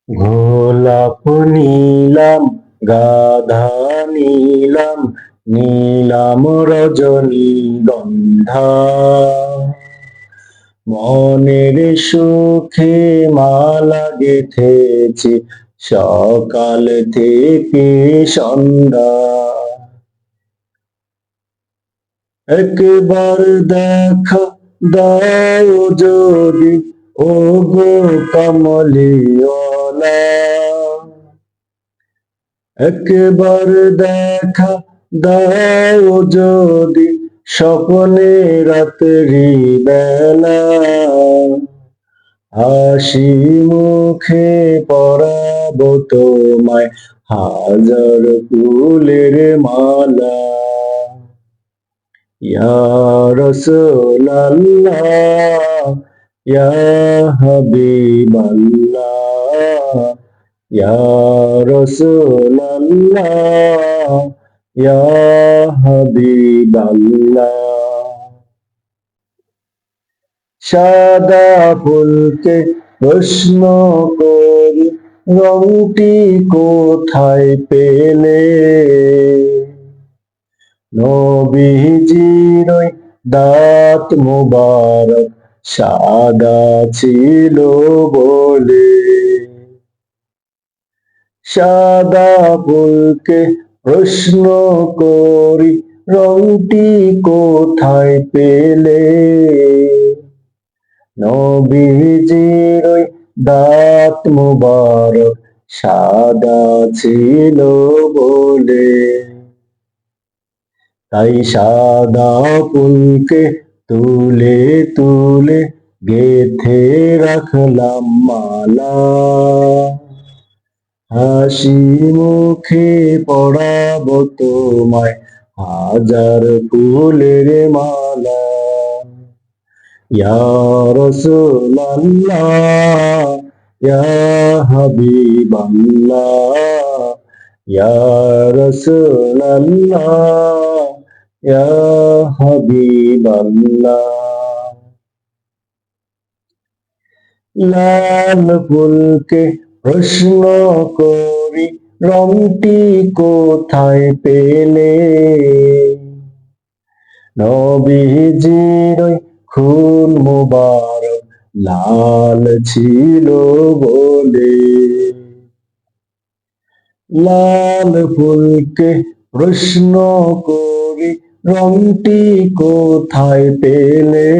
গোলাপ নীলাম, গাধা নীলাম, নীলাম রজনীগন্ধা। মনের সুখে মালা গেথেছি সকাল থেকে সন্ধ্যা। একবার দেখা দাও যদি, ও গো কমলিওয়ালা। একবার দেখা দাও যদি, স্বপ্নে রাত্রি বেলা। হাসি মুখে পরাবো তোমায় হাজার ফুলের মালা। ইয়া রাসূলাল্লাহ, ইয়া হাবিবাল্লাহ, ইয়া রাসূলাল্লাহ, ইয়া হাবিবাল্লাহ। সাদা ফুলকে প্রশ্ন করি, রংটি কোথায় পেলে? নবীজির ওই দাঁত মোবারক সাদা ছিল বলে। সাদা ফুলকে প্রশ্ন করি, রংটি কোথায় পেলে? নবীজির ওই দাঁত মোবারক সাদা ছিল বলে। তাই সাদা ফুলকে তুলে তুলে গেথে রাখলাম মালা। হাসি মুখে পরাবো তোমায় হাজার ফুলের মালা। ইয়া রাসূলাল্লাহ, ইয়া হাবিবাল্লাহ, ইয়া রাসূলাল্লাহ, ইয়া হাবিবাল্লাহ। লাল ফুলকে প্রশ্ন করি, রংটি কোথায় পেলে? নবীজির ওই খুন মোবারক লাল ছিল বলে। লাল ফুলকে প্রশ্ন করি, রংটি কোথায় পেলে?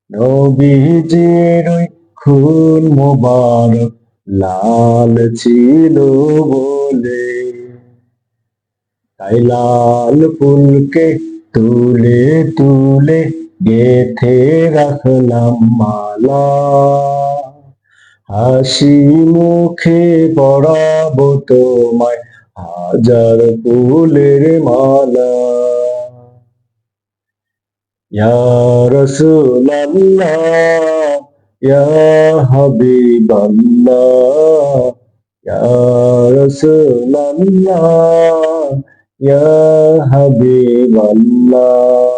নবীজির ওই খুন মোবারক লাল ছিল বলে। তাই লাল ফুলকে তুলে তুলে গেথে রাখলাম মালা। হাসি মুখে পরাবো তোমায় হাজার ফুলের মালা। ইয়া রাসূলাল্লাহ, ইয়া হাবিবাল্লাহ, ইয়া রাসূলাল্লাহ, ইয়া হাবিবাল্লাহ।